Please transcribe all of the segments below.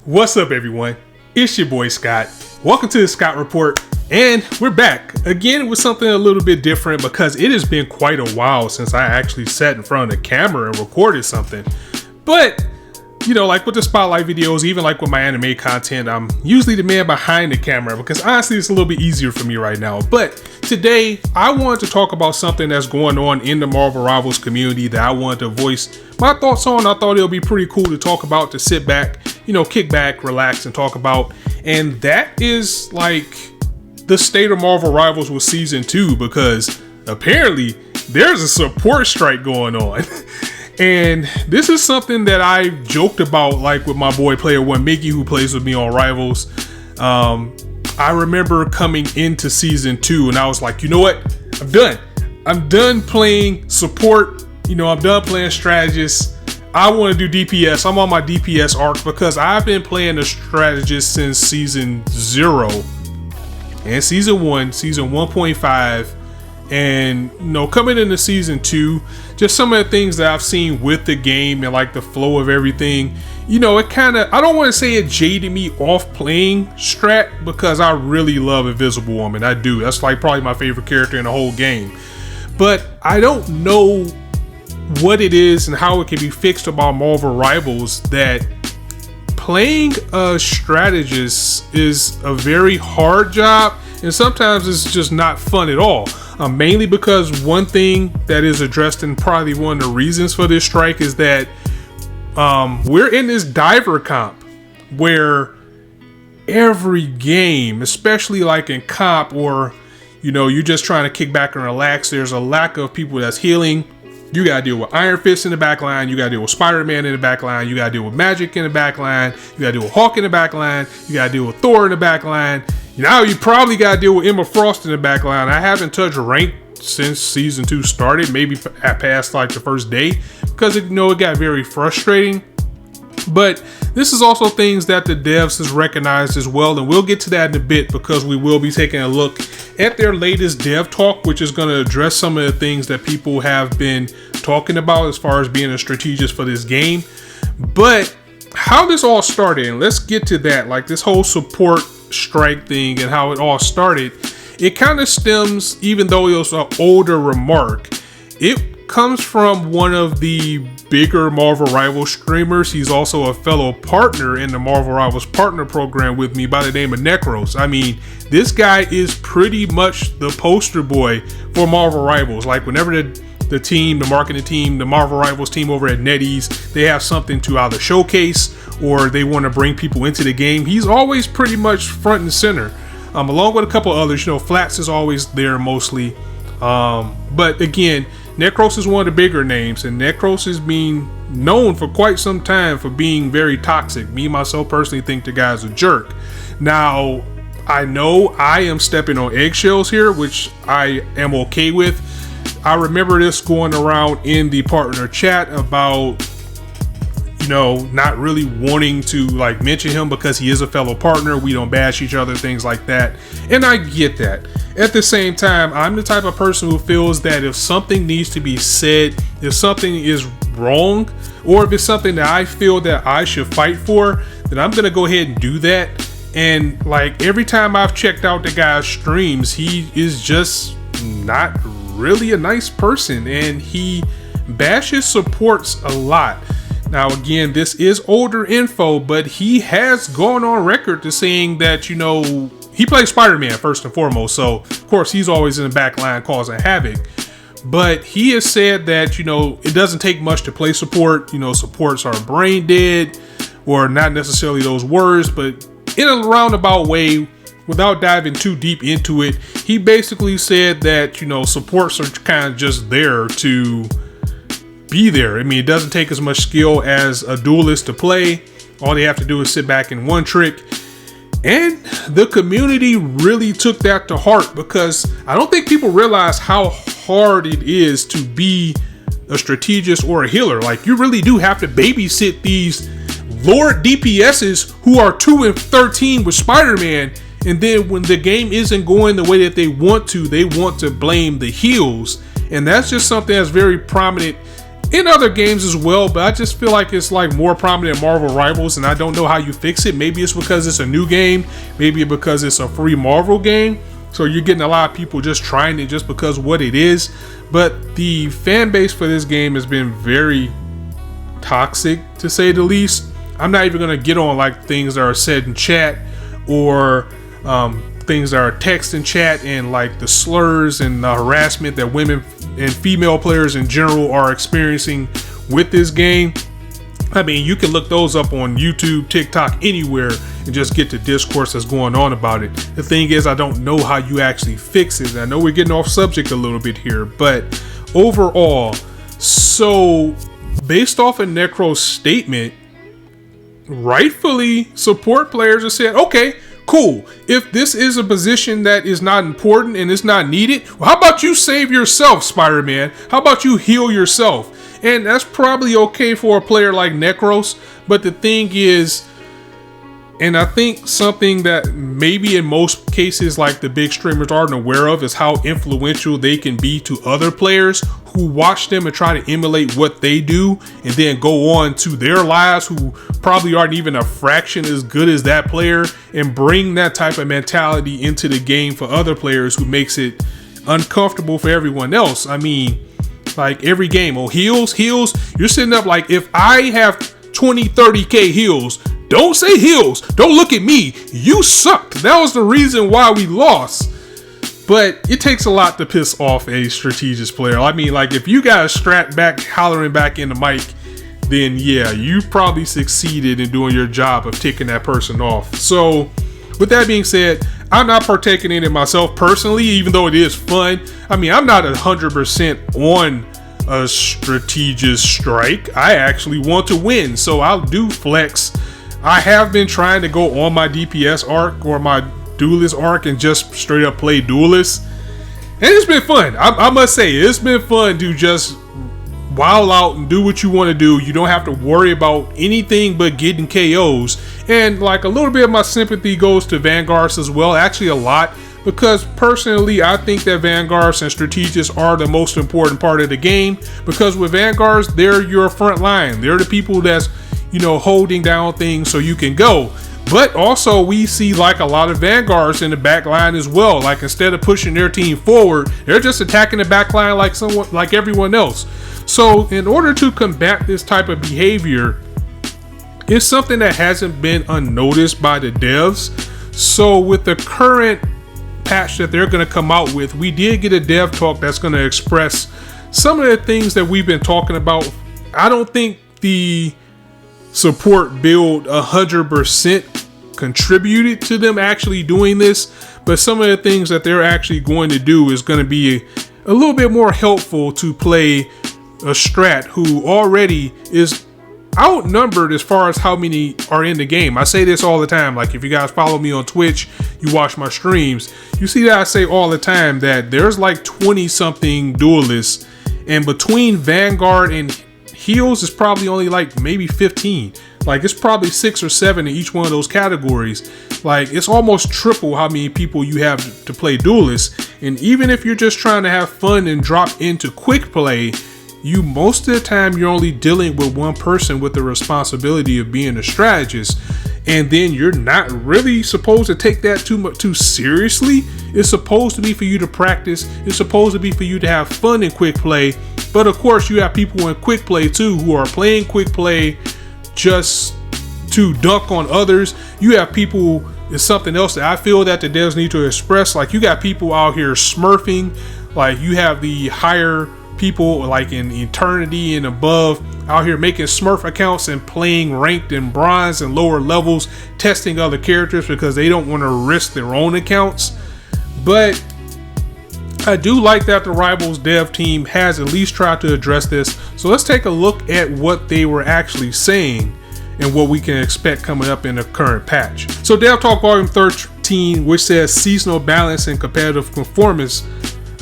What's up, everyone? It's your boy Scott. Welcome to the Scott Report, and we're back again with something a little bit different because it has been quite a while since I actually sat in front of the camera and recorded something. But you know, like with the spotlight videos, even like with my anime content, I'm usually the man behind the camera because honestly it's a little bit easier for me right now. But today I wanted to talk about something that's going on in the Marvel Rivals community that I wanted to voice my thoughts on. I thought it would be pretty cool to talk about, to sit back, you know, kick back, relax, and talk about. And that is like the state of Marvel Rivals with season 2, because apparently there's a support strike going on. And this is something that I joked about, like with my boy Player One Mickey, who plays with me on Rivals. I remember coming into season 2 and I was like, you know what? I'm done playing support. You know, I'm done playing Strategist. I want to do DPS. I'm on my DPS arc because I've been playing the Strategist since season 0 and season 1, season 1.5. And you know, coming into season 2, just some of the things that I've seen with the game and like the flow of everything, you know, it kind of, I don't want to say it jaded me off playing Strat, because I really love Invisible Woman. I do. That's like probably my favorite character in the whole game. But I don't know what it is and how it can be fixed about Marvel Rivals that playing a strategist is a very hard job, and sometimes it's just not fun at all. Mainly because one thing that is addressed, and probably one of the reasons for this strike, is that we're in this diver comp where every game, especially like in comp, or you know, you're just trying to kick back and relax, there's a lack of people that's healing. You gotta deal with Iron Fist in the back line, you gotta deal with Spider-Man in the back line, you gotta deal with Magic in the back line, you gotta deal with Hulk in the back line, you gotta deal with Thor in the back line. Now you probably gotta deal with Emma Frost in the back line. I haven't touched ranked since season 2 started, maybe past like the first day, because it got very frustrating. But this is also things that the devs has recognized as well, and we'll get to that in a bit because we will be taking a look at their latest dev talk, which is going to address some of the things that people have been talking about as far as being a strategist for this game. But how this all started, and let's get to that, like this whole support strike thing and how it all started, it kind of stems, even though it was an older remark, it comes from one of the bigger Marvel Rivals streamers. He's also a fellow partner in the Marvel Rivals partner program with me by the name of Necros. I mean, this guy is pretty much the poster boy for Marvel Rivals. Like whenever the team, the marketing team, the Marvel Rivals team over at NetEase, they have something to either showcase or they want to bring people into the game, he's always pretty much front and center, along with a couple others. You know, Flats is always there mostly, but again, Necros is one of the bigger names, and Necros has been known for quite some time for being very toxic. Me myself personally think the guy's a jerk. Now, I know I am stepping on eggshells here, which I am okay with. I remember this going around in the partner chat about, you know, not really wanting to like mention him because he is a fellow partner. We don't bash each other, things like that. And I get that. At the same time, I'm the type of person who feels that if something needs to be said, if something is wrong, or if it's something that I feel that I should fight for, then I'm gonna go ahead and do that. And like every time I've checked out the guy's streams, he is just not really a nice person, and he bashes supports a lot. Now again, this is older info, but he has gone on record to saying that, you know, he plays Spider-Man first and foremost, so of course he's always in the back line causing havoc. But he has said that, you know, it doesn't take much to play support. You know, supports are brain dead, or not necessarily those words, but in a roundabout way, without diving too deep into it, he basically said that, you know, supports are kind of just there to be there. I mean, it doesn't take as much skill as a duelist to play. All they have to do is sit back and one trick. And the community really took that to heart, because I don't think people realize how hard it is to be a strategist or a healer. Like, you really do have to babysit these Lord DPSs who are 2 and 13 with Spider-Man. And then when the game isn't going the way that they want to blame the heals. And that's just something that's very prominent in other games as well, but I just feel like it's like more prominent in Marvel Rivals, and I don't know how you fix it. Maybe it's because it's a new game, maybe because it's a free Marvel game, so you're getting a lot of people just trying it just because what it is. But the fan base for this game has been very toxic, to say the least. I'm not even gonna get on like things that are said in chat, or things that are text in chat, and like the slurs and the harassment that women and female players in general are experiencing with this game. I mean, you can look those up on YouTube, TikTok, anywhere, and just get the discourse that's going on about it. The thing is, I don't know how you actually fix it. I know we're getting off subject a little bit here, but overall, so based off of Necro's statement, rightfully support players have said, okay, cool. If this is a position that is not important and it's not needed, well, how about you save yourself, Spider-Man? How about you heal yourself? And that's probably okay for a player like Necros. But the thing is, and I think something that maybe in most cases like the big streamers aren't aware of, is how influential they can be to other players who watch them and try to emulate what they do, and then go on to their lives who probably aren't even a fraction as good as that player, and bring that type of mentality into the game for other players, who makes it uncomfortable for everyone else. I mean, like every game, heals, you're sitting up like, if I have 20-30k heals, don't say heals, don't look at me, you sucked, that was the reason why we lost. But it takes a lot to piss off a Strategist player. I mean, like, if you got a strat back hollering back in the mic, then yeah, you probably succeeded in doing your job of ticking that person off. So with that being said, I'm not partaking in it myself personally, even though it is fun. I mean, I'm not 100% on a Strategist strike. I actually want to win, so I'll do flex. I have been trying to go on my DPS arc or my Duelist arc and just straight up play Duelist, and it's been fun. I must say, it's been fun to just wild out and do what you want to do. You don't have to worry about anything but getting KOs. And like, a little bit of my sympathy goes to Vanguards as well, actually a lot, because personally I think that Vanguards and Strategists are the most important part of the game, because with Vanguards, they're your front line, they're the people that's, you know, holding down things so you can go. But also we see like a lot of Vanguards in the back line as well. Like, instead of pushing their team forward, they're just attacking the back line like everyone else. So in order to combat this type of behavior, it's something that hasn't been unnoticed by the devs. So with the current patch that they're going to come out with, we did get a dev talk that's going to express some of the things that we've been talking about. I don't think the support build 100% contributed to them actually doing this, but some of the things that they're actually going to do is going to be a little bit more helpful to play a strat who already is outnumbered as far as how many are in the game. I say this all the time. Like, if you guys follow me on Twitch, you watch my streams, you see that I say all the time that there's like 20 something duelists, and between Vanguard and heals is probably only like maybe 15. Like, it's probably 6 or 7 in each one of those categories. Like, it's almost triple how many people you have to play Duelist. And even if you're just trying to have fun and drop into quick play, you most of the time you're only dealing with one person with the responsibility of being a strategist, and then you're not really supposed to take that too seriously. It's supposed to be for you to practice. It's supposed to be for you to have fun in quick play. But of course, you have people in quick play too who are playing quick play just to dunk on others. You have people, it's something else that I feel that the devs need to express. Like, you got people out here smurfing. Like, you have the higher people like in Eternity and above out here making smurf accounts and playing ranked in bronze and lower levels, testing other characters because they don't want to risk their own accounts. But I do like that the Rivals dev team has at least tried to address this. So let's take a look at what they were actually saying and what we can expect coming up in the current patch. So Dev Talk Volume 13, which says seasonal balance and competitive performance,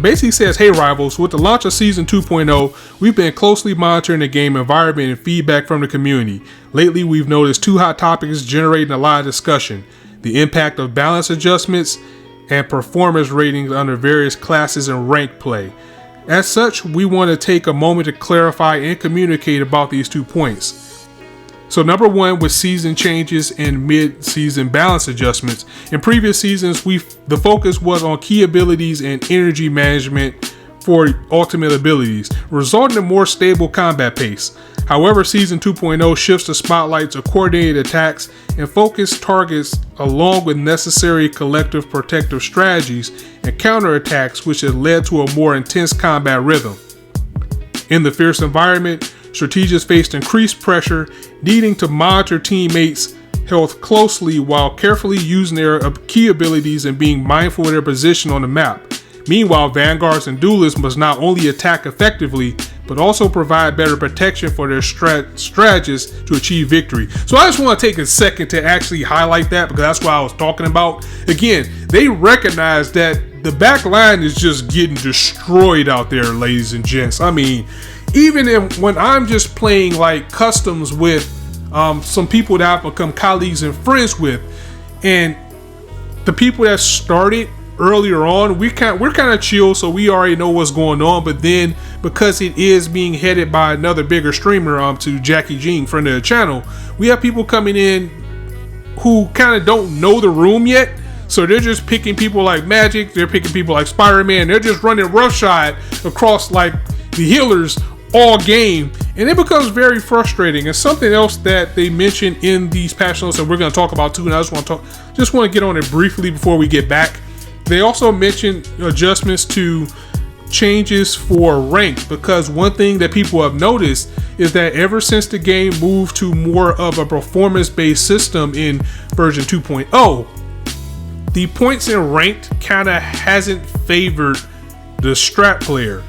basically says, hey Rivals, with the launch of Season 2.0, we've been closely monitoring the game environment and feedback from the community. Lately, we've noticed 2 hot topics generating a lot of discussion: the impact of balance adjustments and performance ratings under various classes and rank play. As such, we want to take a moment to clarify and communicate about these 2 points. So number 1, with season changes and mid-season balance adjustments. In previous seasons, the focus was on key abilities and energy management for ultimate abilities, resulting in more stable combat pace. However, Season 2.0 shifts the spotlight to coordinated attacks and focused targets, along with necessary collective protective strategies and counterattacks, which has led to a more intense combat rhythm. In the fierce environment, Strategists faced increased pressure, needing to monitor teammates' health closely while carefully using their key abilities and being mindful of their position on the map. Meanwhile, Vanguards and Duelists must not only attack effectively, but also provide better protection for their strategists to achieve victory. So I just want to take a second to actually highlight that, because that's what I was talking about. Again, they recognize that the back line is just getting destroyed out there, ladies and gents. I mean, even when I'm just playing like customs with some people that I've become colleagues and friends with, and the people that started earlier on, we're kind of chill, so we already know what's going on. But then, because it is being headed by another bigger streamer, to Jackie Jean, friend of the channel, we have people coming in who kind of don't know the room yet. So they're just picking people like Magic, they're picking people like Spider-Man, they're just running roughshod across like the healers all game, and it becomes very frustrating. And something else that they mentioned in these patch notes that we're going to talk about too, and I just want to get on it briefly before we get back. They also mentioned adjustments to changes for rank, because one thing that people have noticed is that ever since the game moved to more of a performance-based system in version 2.0, the points in ranked kind of hasn't favored the strat player.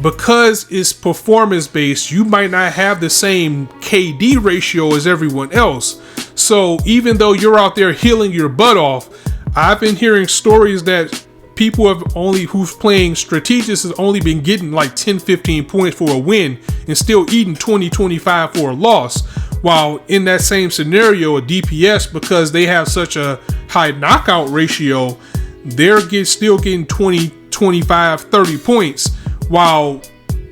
Because it's performance-based, you might not have the same KD ratio as everyone else. So even though you're out there healing your butt off, I've been hearing stories that people who's playing Strategist has only been getting like 10-15 points for a win and still eating 20-25 for a loss. While in that same scenario, a DPS, because they have such a high knockout ratio, they're still getting 20, 25, 30 points, while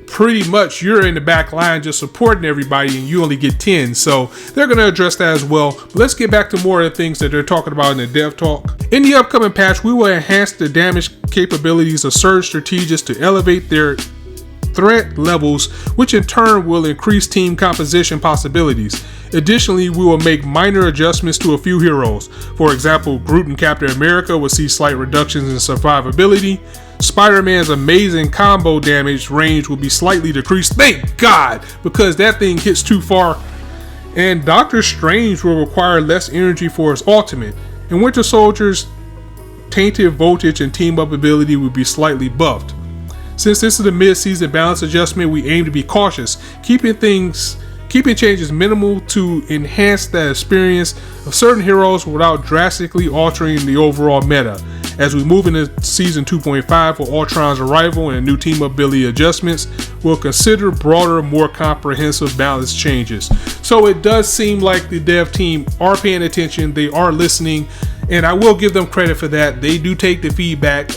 pretty much you're in the back line just supporting everybody and you only get 10. So they're going to address that as well. But let's get back to more of the things that they're talking about in the dev talk. In the upcoming patch, we will enhance the damage capabilities of certain strategists to elevate their threat levels, which in turn will increase team composition possibilities. Additionally, we will make minor adjustments to a few heroes. For example, Groot and Captain America will see slight reductions in survivability. Spider-Man's amazing combo damage range will be slightly decreased, thank God, because that thing hits too far. And Doctor Strange will require less energy for his ultimate. And Winter Soldier's tainted voltage and team up ability will be slightly buffed. Since this is a mid-season balance adjustment, we aim to be cautious, keeping changes minimal to enhance the experience of certain heroes without drastically altering the overall meta. As we move into Season 2.5 for Ultron's arrival and new team ability adjustments, we'll consider broader, more comprehensive balance changes. So it does seem like the dev team are paying attention, they are listening, and I will give them credit for that. They do take the feedback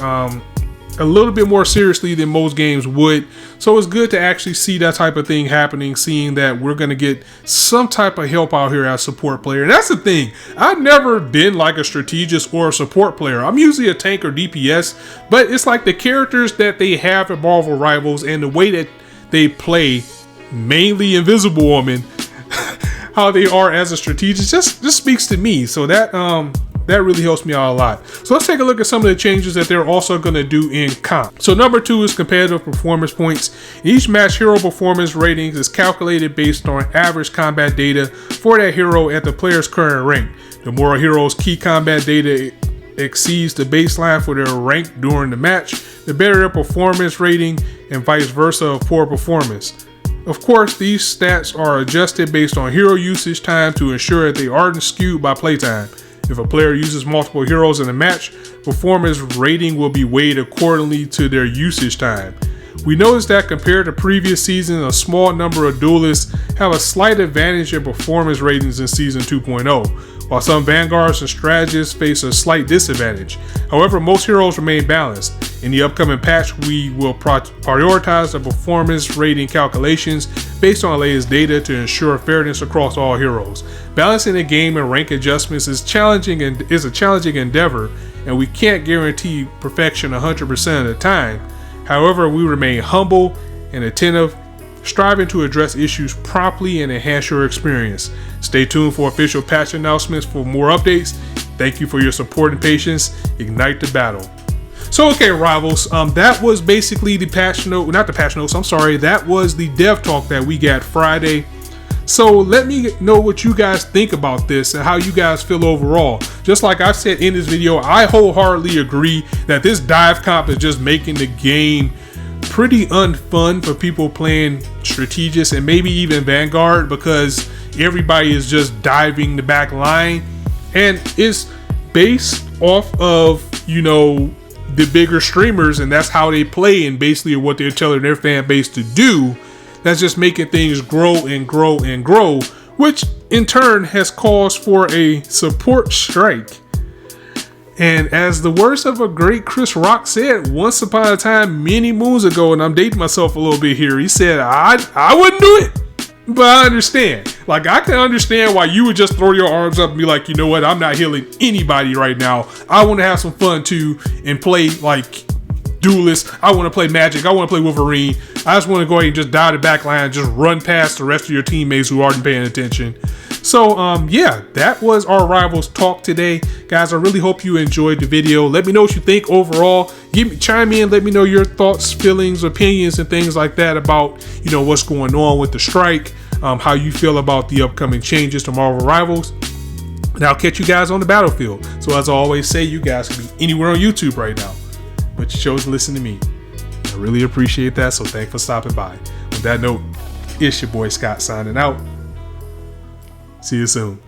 a little bit more seriously than most games would. So it's good to actually see that type of thing happening, seeing that we're going to get some type of help out here as support player. And that's the thing, I've never been like a strategist or a support player. I'm usually a tank or DPS, but it's like the characters that they have in Marvel Rivals and the way that they play, mainly Invisible Woman, how they are as a strategist just speaks to me. So that really helps me out a lot. So let's take a look at some of the changes that they're also going to do in comp. So number 2 is competitive performance points. Each match hero performance ratings is calculated based on average combat data for that hero at the player's current rank. The more a hero's key combat data exceeds the baseline for their rank during the match, the better their performance rating, and vice versa of poor performance. Of course, these stats are adjusted based on hero usage time to ensure that they aren't skewed by playtime. If a player uses multiple heroes in a match, performance rating will be weighed accordingly to their usage time. We noticed that compared to previous seasons, a small number of duelists have a slight advantage in performance ratings in Season 2.0, while some vanguards and strategists face a slight disadvantage. However, most heroes remain balanced. In the upcoming patch, we will prioritize the performance rating calculations based on the latest data to ensure fairness across all heroes. Balancing the game and rank adjustments is a challenging endeavor, and we can't guarantee perfection 100% of the time. However, we remain humble and attentive, striving to address issues promptly and enhance your experience. Stay tuned for official patch announcements for more updates. Thank you for your support and patience. Ignite the battle. So, okay, Rivals, that was basically the patch note, not the patch notes, I'm sorry, that was the dev talk that we got Friday. So let me know what you guys think about this and how you guys feel overall. Just like I said in this video, I wholeheartedly agree that this dive comp is just making the game pretty unfun for people playing Strategist and maybe even Vanguard, because everybody is just diving the back line, and it's based off of, you know, the bigger streamers, and that's how they play and basically what they're telling their fan base to do. That's just making things grow and grow and grow, which in turn has caused for a support strike. And as the words of a great Chris Rock said once upon a time many moons ago, and I'm dating myself a little bit here, he said, I wouldn't do it, but I understand. Like, I can understand why you would just throw your arms up and be like, you know what, I'm not healing anybody right now. I want to have some fun too and play like Duelist. I want to play Magic. I want to play Wolverine. I just want to go ahead and just dive the backline and just run past the rest of your teammates who aren't paying attention. So yeah, that was our Rivals talk today, guys. I really hope you enjoyed the video. Let me know what you think overall. Chime in, let me know your thoughts, feelings, opinions, and things like that about, you know, what's going on with the strike, how you feel about the upcoming changes to Marvel Rivals. And I'll catch you guys on the battlefield. So as I always say, you guys can be anywhere on YouTube right now, but you chose to listen to me. I really appreciate that, so thanks for stopping by. On that note, it's your boy Scott signing out. See you soon.